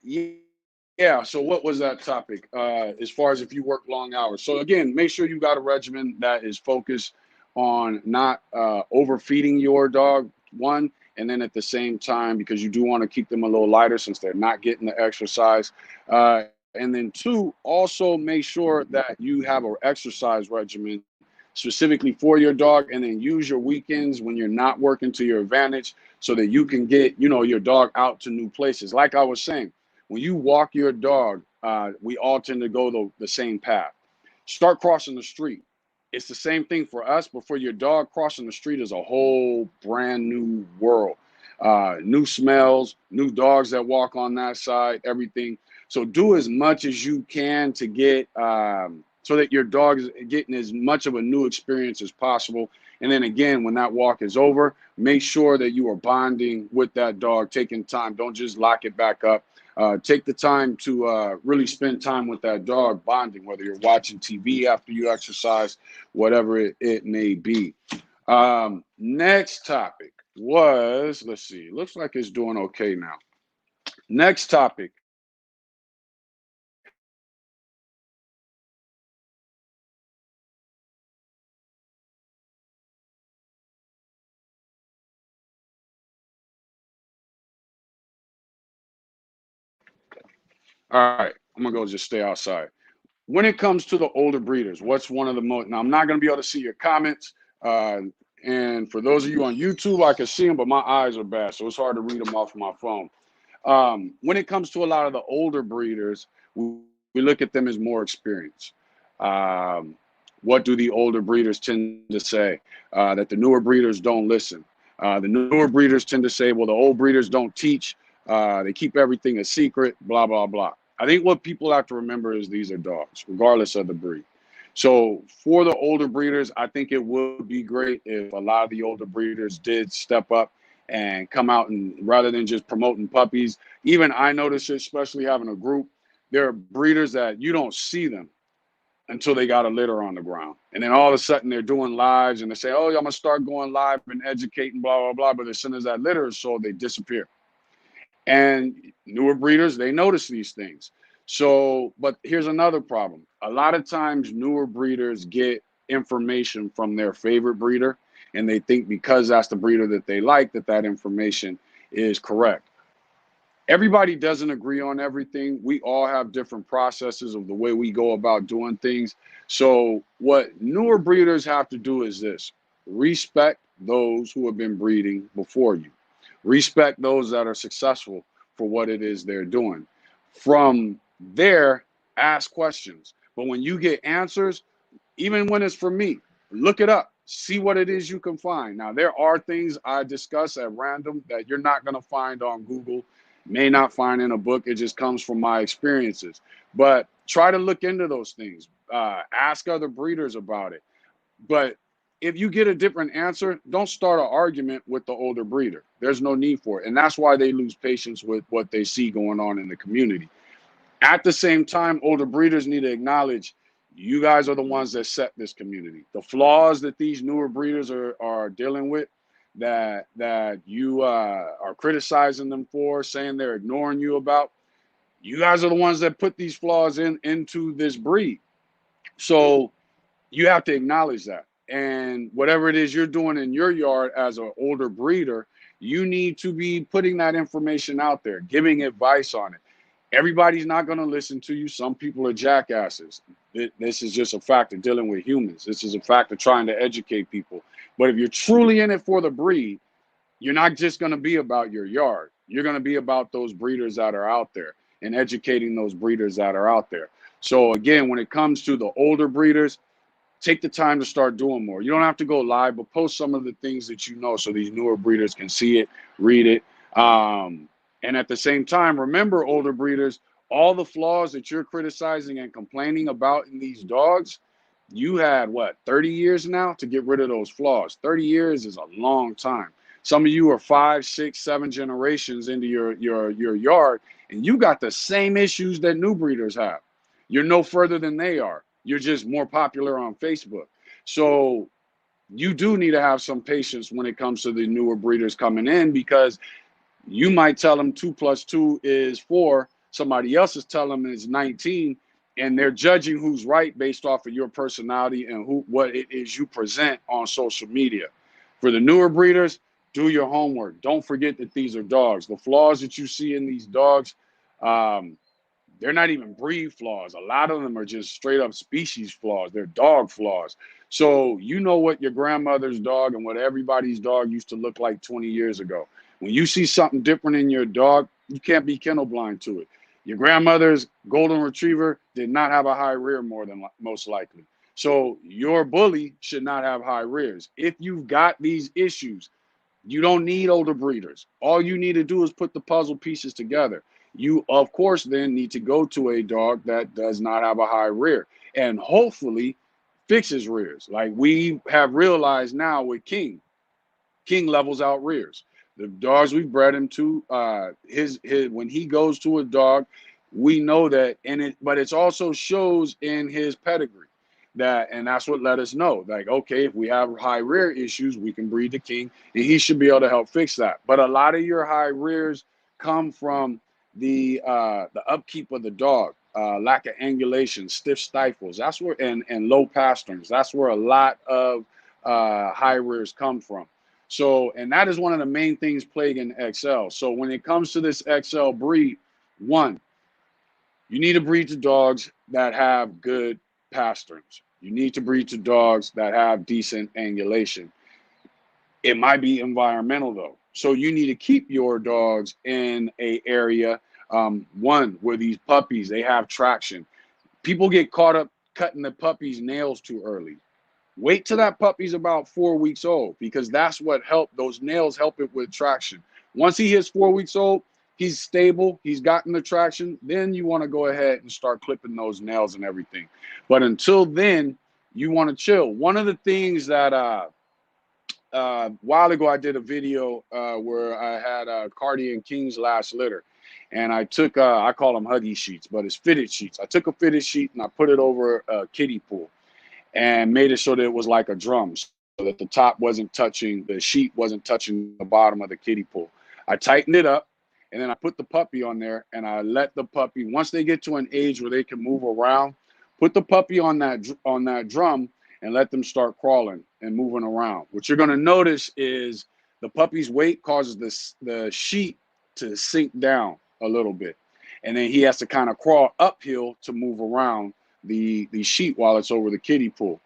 yeah. So what was that topic? As far as if you work long hours. So again, make sure you got a regimen that is focused on not overfeeding your dog. One, and then at the same time, because you do want to keep them a little lighter since they're not getting the exercise. And then two, also make sure that you have an exercise regimen specifically for your dog, and then use your weekends when you're not working to your advantage so that you can get, your dog out to new places. Like I was saying, when you walk your dog, we all tend to go the same path. Start crossing the street. It's the same thing for us, but for your dog, crossing the street is a whole brand new world. New smells, new dogs that walk on that side, everything. So do as much as you can to get so that your dog is getting as much of a new experience as possible. And then again, when that walk is over, make sure that you are bonding with that dog, taking time. Don't just lock it back up. Take the time to really spend time with that dog, bonding, whether you're watching TV after you exercise, whatever it may be. Next topic was, let's see, looks like it's doing okay now. Next topic. All right, I'm gonna go just stay outside. When it comes to the older breeders, what's one of the most, now I'm not going to be able to see your comments. And for those of you on YouTube, I can see them, but my eyes are bad, so it's hard to read them off my phone. When it comes to a lot of the older breeders, we look at them as more experienced. Um, what do the older breeders tend to say? That the newer breeders don't listen. The newer breeders tend to say, well, the old breeders don't teach. They keep everything a secret, blah, blah, blah. I think what people have to remember is these are dogs, regardless of the breed. So for the older breeders, I think it would be great if a lot of the older breeders did step up and come out, and rather than just promoting puppies, even I notice, especially having a group, there are breeders that you don't see them until they got a litter on the ground. And then all of a sudden they're doing lives and they say, oh, I'm going to start going live and educating, blah, blah, blah. But as soon as that litter is sold, they disappear. And newer breeders, they notice these things. So, but here's another problem. A lot of times newer breeders get information from their favorite breeder, and they think because that's the breeder that they like, that that information is correct. Everybody doesn't agree on everything. We all have different processes of the way we go about doing things. So what newer breeders have to do is this: respect those who have been breeding before you. Respect those that are successful for what it is they're doing. From there, ask questions. But when you get answers, even when it's for me, look it up, see what it is you can find. Now, there are things I discuss at random that you're not going to find on Google, may not find in a book. It just comes from my experiences. But try to look into those things. Ask other breeders about it. But if you get a different answer, don't start an argument with the older breeder. There's no need for it. And that's why they lose patience with what they see going on in the community. At the same time, older breeders need to acknowledge you guys are the ones that set this community. The flaws that these newer breeders are dealing with, that you are criticizing them for, saying they're ignoring you about, you guys are the ones that put these flaws into this breed. So you have to acknowledge that. And whatever it is you're doing in your yard as an older breeder, you need to be putting that information out there, giving advice on it. Everybody's not going to listen to you. Some people are jackasses. This is just a fact of dealing with humans. This is a fact of trying to educate people. But if you're truly in it for the breed, you're not just going to be about your yard. You're going to be about those breeders that are out there and educating those breeders that are out there. So again, when it comes to the older breeders, take the time to start doing more. You don't have to go live, but post some of the things that you know so these newer breeders can see it, read it. And at the same time, remember, older breeders, all the flaws that you're criticizing and complaining about in these dogs, you had what, 30 years now to get rid of those flaws. 30 years is a long time. Some of you are 5, 6, 7 generations into your yard, and you got the same issues that new breeders have. You're no further than they are. You're just more popular on Facebook. So you do need to have some patience when it comes to the newer breeders coming in, because you might tell them 2 plus 2 is 4. Somebody else is telling them it's 19, and they're judging who's right based off of your personality and what it is you present on social media. For the newer breeders, do your homework. Don't forget that these are dogs. The flaws that you see in these dogs, they're not even breed flaws. A lot of them are just straight up species flaws. They're dog flaws. So you know what your grandmother's dog and what everybody's dog used to look like 20 years ago. When you see something different in your dog, you can't be kennel blind to it. Your grandmother's golden retriever did not have a high rear, more than most likely. So your bully should not have high rears. If you've got these issues, you don't need older breeders. All you need to do is put the puzzle pieces together. You, of course, then need to go to a dog that does not have a high rear and hopefully fixes rears. Like we have realized now with King. King levels out rears. The dogs we bred him to, his when he goes to a dog, we know that, and it, but it's also shows in his pedigree that, and that's what let us know, like, okay, if we have high rear issues, we can breed the King, and he should be able to help fix that. But a lot of your high rears come from the upkeep of the dog, lack of angulation, stiff stifles. That's where, and low pasterns. That's where a lot of high rears come from. So, and that is one of the main things plaguing XL. So when it comes to this XL breed, one, you need to breed to dogs that have good pasterns. You need to breed to dogs that have decent angulation. It might be environmental though. So you need to keep your dogs in a area, one, where these puppies, they have traction. People get caught up cutting the puppy's nails too early. Wait till that puppy's about 4 weeks old, because that's what help. Those nails help it with traction. Once he hits 4 weeks old, he's stable, he's gotten the traction. Then you want to go ahead and start clipping those nails and everything. But until then, you want to chill. One of the things that a while ago I did a video where I had Cardi and King's last litter, and I took I call them Huggy sheets, but it's fitted sheets. I took a fitted sheet and I put it over a kiddie pool and made it so that it was like a drum, so that the top wasn't touching, the sheet wasn't touching the bottom of the kiddie pool. I tightened it up, and then I put the puppy on there, and I let the puppy, once they get to an age where they can move around, put the puppy on that drum and let them start crawling and moving around. What you're going to notice is the puppy's weight causes the sheet to sink down a little bit, and then he has to kind of crawl uphill to move around the sheet while it's over the kiddie pool.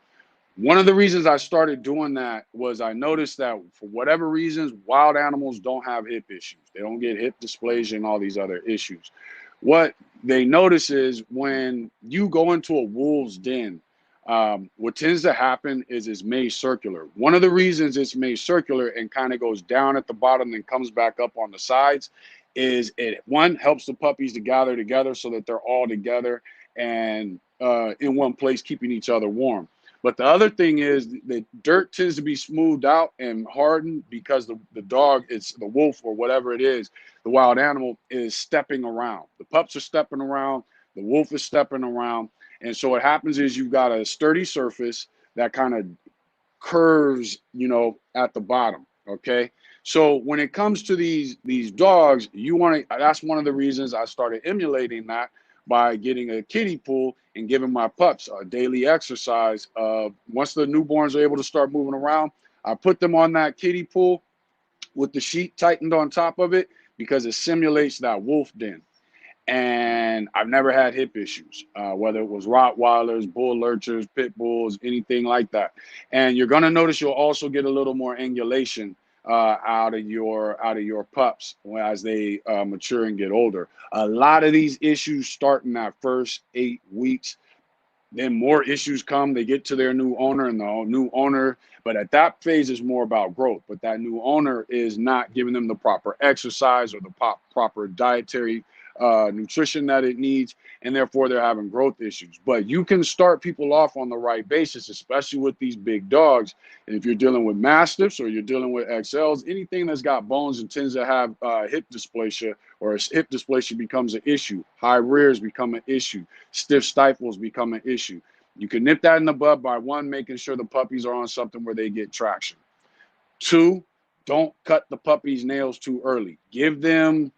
One of the reasons I started doing that was I noticed that for whatever reasons, wild animals don't have hip issues. They don't get hip dysplasia and all these other issues. What they notice is when you go into a wolf's den, what tends to happen is it's made circular. One of the reasons it's made circular and kind of goes down at the bottom and comes back up on the sides is it, one, helps the puppies to gather together so that they're all together and in one place, keeping each other warm. But the other thing is the dirt tends to be smoothed out and hardened because the dog, it's the wolf or whatever it is, the wild animal is stepping around. The pups are stepping around, the wolf is stepping around. And so what happens is you've got a sturdy surface that kind of curves, at the bottom. Okay. So when it comes to these dogs, you want to, that's one of the reasons I started emulating that by getting a kiddie pool and giving my pups a daily exercise. Once the newborns are able to start moving around, I put them on that kiddie pool with the sheet tightened on top of it because it simulates that wolf den. And I've never had hip issues, whether it was Rottweilers, Bull Lurchers, Pit Bulls, anything like that. And you're going to notice you'll also get a little more angulation out of your pups as they mature and get older. A lot of these issues start in that first 8 weeks. Then more issues come. They get to their new owner, and the new owner, but at that phase is more about growth. But that new owner is not giving them the proper exercise or the proper dietary nutrition that it needs, and therefore they're having growth issues. But you can start people off on the right basis, especially with these big dogs. And if you're dealing with mastiffs or you're dealing with XLs, anything that's got bones and tends to have hip dysplasia, or hip dysplasia becomes an issue. High rears become an issue. Stiff stifles become an issue. You can nip that in the bud by, one, making sure the puppies are on something where they get traction. Two, don't cut the puppy's nails too early. Give them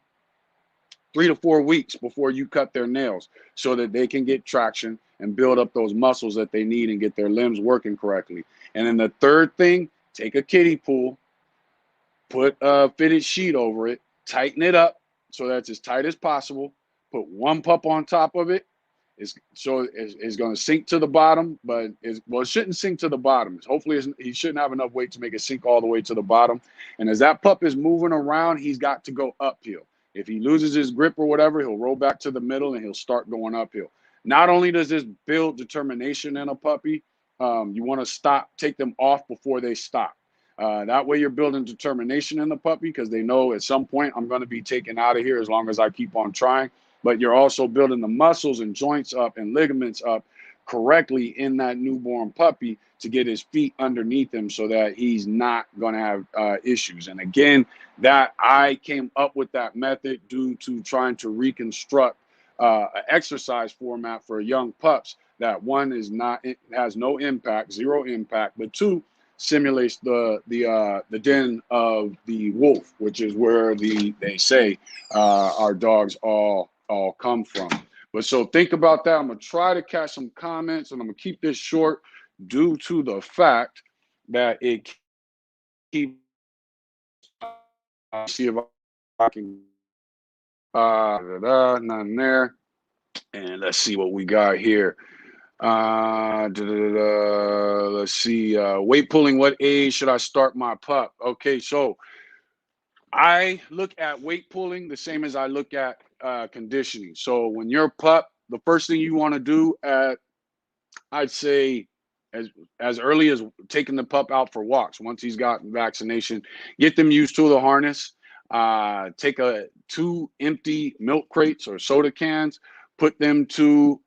3 to 4 weeks before you cut their nails so that they can get traction and build up those muscles that they need and get their limbs working correctly. And then the third thing, take a kiddie pool, put a fitted sheet over it, tighten it up so that's as tight as possible, put one pup on top of it. It's going to sink to the bottom, but it shouldn't sink to the bottom. Hopefully he shouldn't have enough weight to make it sink all the way to the bottom. And as that pup is moving around, he's got to go uphill. If he loses his grip or whatever, he'll roll back to the middle and he'll start going uphill. Not only does this build determination in a puppy, you want to take them off before they stop. That way you're building determination in the puppy because they know at some point I'm going to be taken out of here as long as I keep on trying. But you're also building the muscles and joints up and ligaments up correctly in that newborn puppy to get his feet underneath him so that he's not going to have issues. And again, that I came up with that method due to trying to reconstruct an exercise format for young pups that one is not, it has no impact, zero impact, but two, simulates the den of the wolf, which is where they say our dogs all come from. But so think about that. I'm gonna try to catch some comments, and I'm gonna keep this short due to the fact that it keeps. See if I can. Nothing there. And let's see what we got here. Let's see. Weight pulling. What age should I start my pup? Okay, so I look at weight pulling the same as I look at conditioning. So when you're a pup, the first thing you want to do at, I'd say, as early as taking the pup out for walks. Once he's gotten vaccination, get them used to the harness. Take two empty milk crates or soda cans, put them to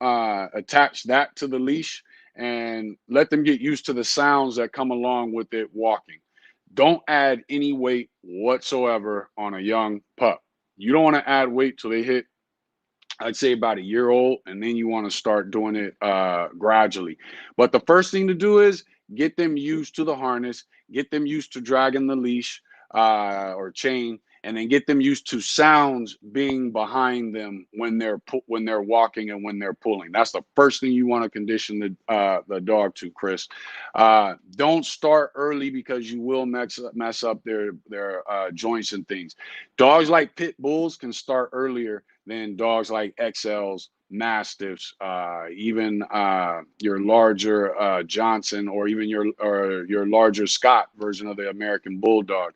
attach that to the leash, and let them get used to the sounds that come along with it walking. Don't add any weight whatsoever on a young pup. You don't want to add weight till they hit, I'd say, about a year old, and then you want to start doing it gradually. But the first thing to do is get them used to the harness, get them used to dragging the leash or chain, and then get them used to sounds being behind them when they're walking and when they're pulling. That's the first thing you want to condition the dog to, Chris. Don't start early because you will mess up their joints and things. Dogs like pit bulls can start earlier than dogs like XLs, Mastiffs, even your larger Johnson, or even your larger Scott version of the American Bulldog.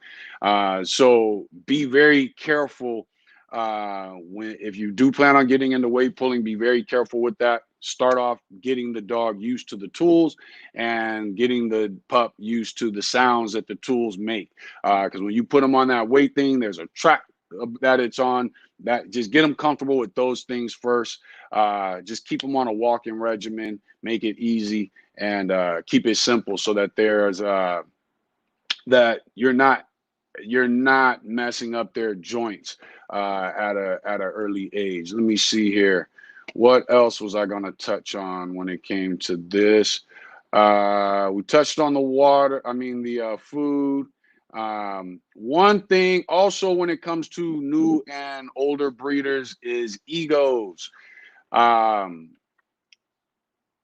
So be very careful if you do plan on getting into weight pulling. Be very careful with that. Start off getting the dog used to the tools and getting the pup used to the sounds that the tools make. Because when you put them on that weight thing, there's a track that it's on. That just get them comfortable with those things first. Just keep them on a walking regimen, make it easy, and keep it simple so that there's that you're not messing up their joints at an early age. Let me see here. What else was I going to touch on when it came to this? We touched on the water. I mean the food. One thing also when it comes to new and older breeders is egos.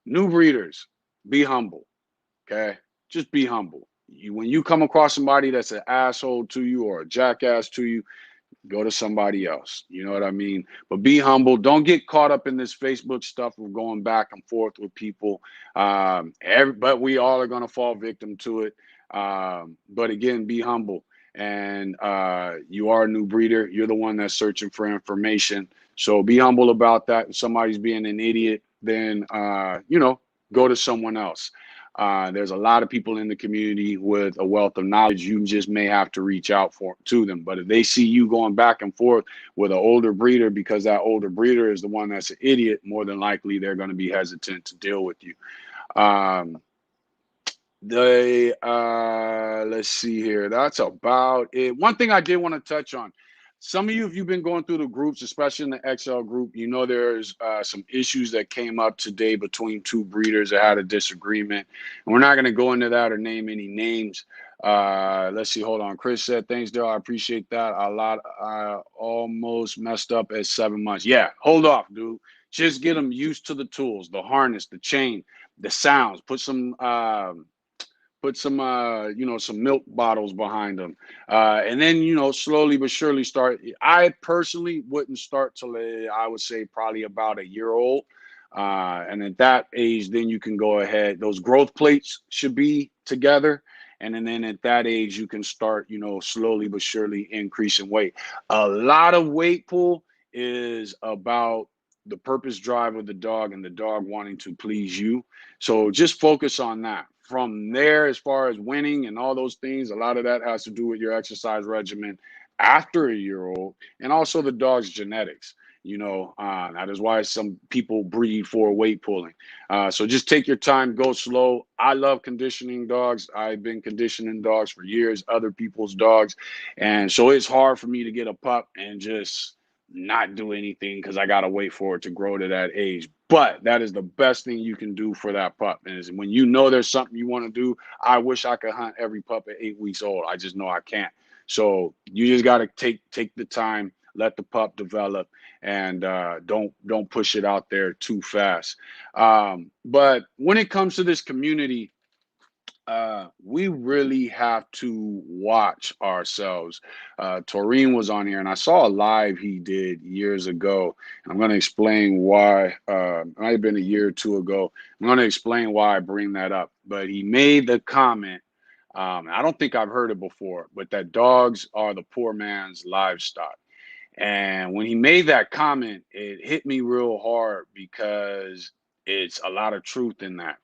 New breeders, be humble. Okay, just be humble. When you come across somebody that's an asshole to you or a jackass to you, go to somebody else. You know what I mean? But be humble. Don't get caught up in this Facebook stuff of going back and forth with people. But we all are going to fall victim to it. But again, be humble. And you are a new breeder. You're the one that's searching for information. So be humble about that. If somebody's being an idiot, then, go to someone else. There's a lot of people in the community with a wealth of knowledge. You just may have to reach out to them. But if they see you going back and forth with an older breeder because that older breeder is the one that's an idiot, more than likely they're going to be hesitant to deal with you. Let's see here. That's about it. One thing I did want to touch on. Some of you, if you've been going through the groups, especially in the XL group, you know there's some issues that came up today between two breeders that had a disagreement. And we're not going to go into that or name any names. Let's see. Hold on. Chris said, thanks, Dale. I appreciate that. I almost messed up at 7 months. Yeah, hold off, dude. Just get them used to the tools, the harness, the chain, the sounds. Put some some milk bottles behind them. And then, slowly but surely start. I personally wouldn't start till I would say probably about a year old. And at that age, then you can go ahead. Those growth plates should be together. And then at that age, you can start, slowly but surely increasing weight. A lot of weight pull is about the purpose drive of the dog and the dog wanting to please you. So just focus on that. from there, as far as winning and all those things, a lot of that has to do with your exercise regimen after a year old, and also the dog's genetics. That is why some people breed for weight pulling. So just take your time, go slow. I love conditioning dogs. I've been conditioning dogs for years, other people's dogs. And so it's hard for me to get a pup and just not do anything because I got to wait for it to grow to that age. But that is the best thing you can do for that pup. Is when you know there's something you want to do. I wish I could hunt every pup at 8 weeks old. I just know I can't. So you just got to take the time, let the pup develop, and don't push it out there too fast. But when it comes to this community, we really have to watch ourselves. Taurine was on here, and I saw a live he did years ago. I'm going to explain why. It might have been a year or two ago. I'm going to explain why I bring that up. But he made the comment. I don't think I've heard it before, but that dogs are the poor man's livestock. And when he made that comment, it hit me real hard because it's a lot of truth in that.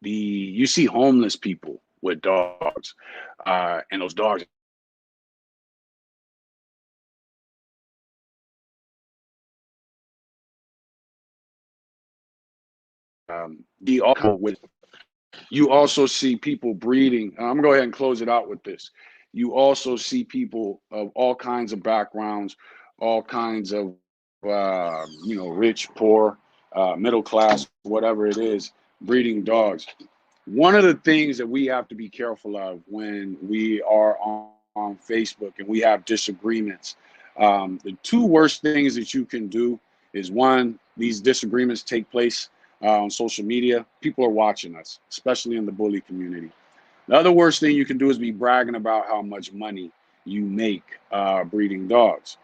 You see homeless people with dogs, and those dogs, be all with. You also see people breeding. I'm gonna go ahead and close it out with this. You also see people of all kinds of backgrounds, all kinds of rich, poor, middle class, whatever it is, breeding dogs. One of the things that we have to be careful of when we are on Facebook and we have disagreements, the two worst things that you can do is, one, these disagreements take place on social media. People are watching us, especially in the bully community. The other worst thing you can do is be bragging about how much money you make breeding dogs.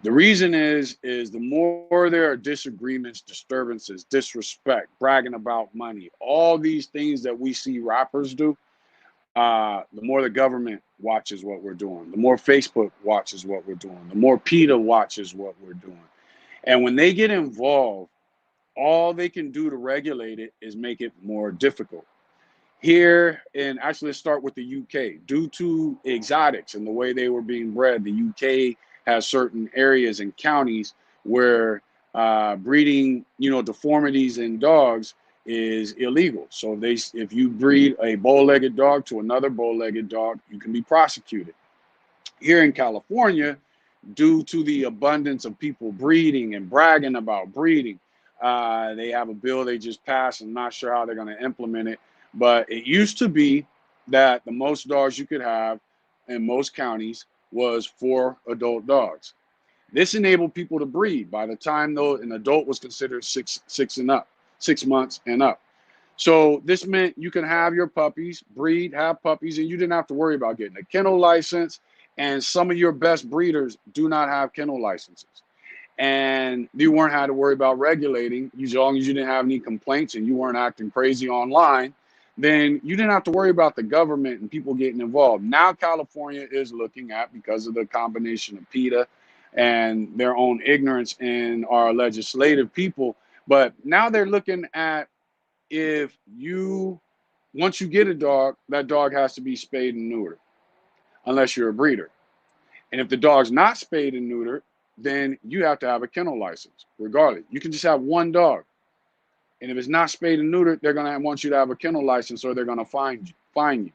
The reason is the more there are disagreements, disturbances, disrespect, bragging about money, all these things that we see rappers do, the more the government watches what we're doing, the more Facebook watches what we're doing, the more PETA watches what we're doing. And when they get involved, all they can do to regulate it is make it more difficult. Here, and actually, let's start with the UK. Due to exotics and the way they were being bred, the UK has certain areas and counties where breeding, deformities in dogs is illegal. So if you breed a bow-legged dog to another bow-legged dog, you can be prosecuted. Here in California, due to the abundance of people breeding and bragging about breeding, they have a bill they just passed. I'm not sure how they're going to implement it, but it used to be that the most dogs you could have in most counties was 4 adult dogs. This enabled people to breed. By the time, though, an adult was considered six and up, 6 months and up. So this meant you can have your puppies, breed, have puppies, and you didn't have to worry about getting a kennel license. And some of your best breeders do not have kennel licenses. And you weren't had to worry about regulating. As long as you didn't have any complaints and you weren't acting crazy online, then you didn't have to worry about the government and people getting involved. Now California is looking at, because of the combination of PETA and their own ignorance in our legislative people, but now they're looking at, if you once you get a dog, that dog has to be spayed and neutered, unless you're a breeder. And if the dog's not spayed and neutered, then you have to have a kennel license, regardless. You can just have one dog. And if it's not spayed and neutered, they're going to want you to have a kennel license, or they're going to fine you.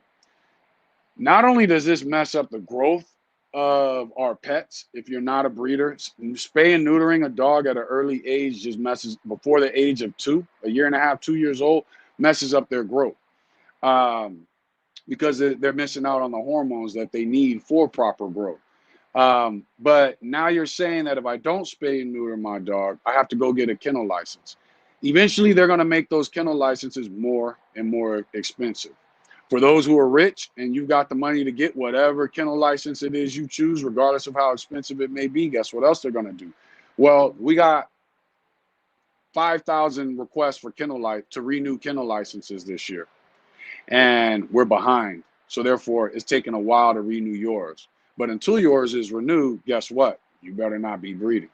Not only does this mess up the growth of our pets, if you're not a breeder, spay and neutering a dog at an early age just messes, before the age of 2, a year and a half, 2 years old, messes up their growth. Because they're missing out on the hormones that they need for proper growth. But now you're saying that if I don't spay and neuter my dog, I have to go get a kennel license. Eventually, they're going to make those kennel licenses more and more expensive. For those who are rich and you've got the money to get whatever kennel license it is you choose, regardless of how expensive it may be, guess what else they're going to do? Well, we got 5,000 requests for to renew kennel licenses this year, and we're behind. So therefore, it's taking a while to renew yours. But until yours is renewed, guess what? You better not be breeding.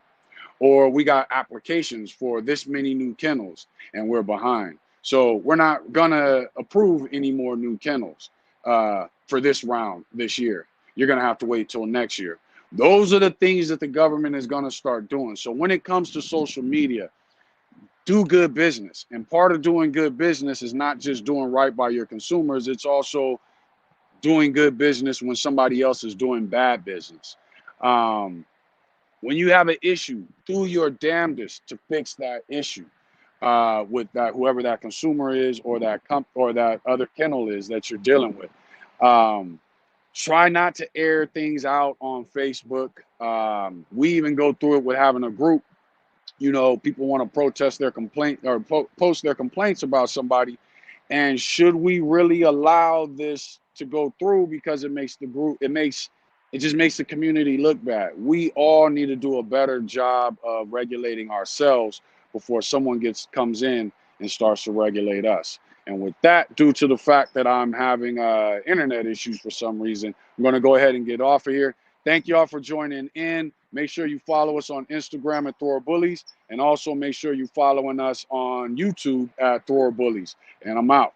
Or we got applications for this many new kennels, and we're behind. So we're not gonna approve any more new kennels for this round this year. You're gonna have to wait till next year. Those are the things that the government is gonna start doing. So when it comes to social media, do good business. And part of doing good business is not just doing right by your consumers, it's also doing good business when somebody else is doing bad business. Um, when you have an issue, do your damnedest to fix that issue with that whoever that consumer is or or that other kennel is that you're dealing with. Um, Try not to air things out on Facebook. We even go through it with having a group. You know, people want to protest their complaint or post their complaints about somebody, and should we really allow this to go through because it makes the group it just makes the community look bad. We all need to do a better job of regulating ourselves before someone comes in and starts to regulate us. And with that, due to the fact that I'm having internet issues for some reason, I'm going to go ahead and get off of here. Thank y'all for joining in. Make sure you follow us on Instagram at Thrower Bullies, and also make sure you following us on YouTube at Thrower Bullies. And I'm out.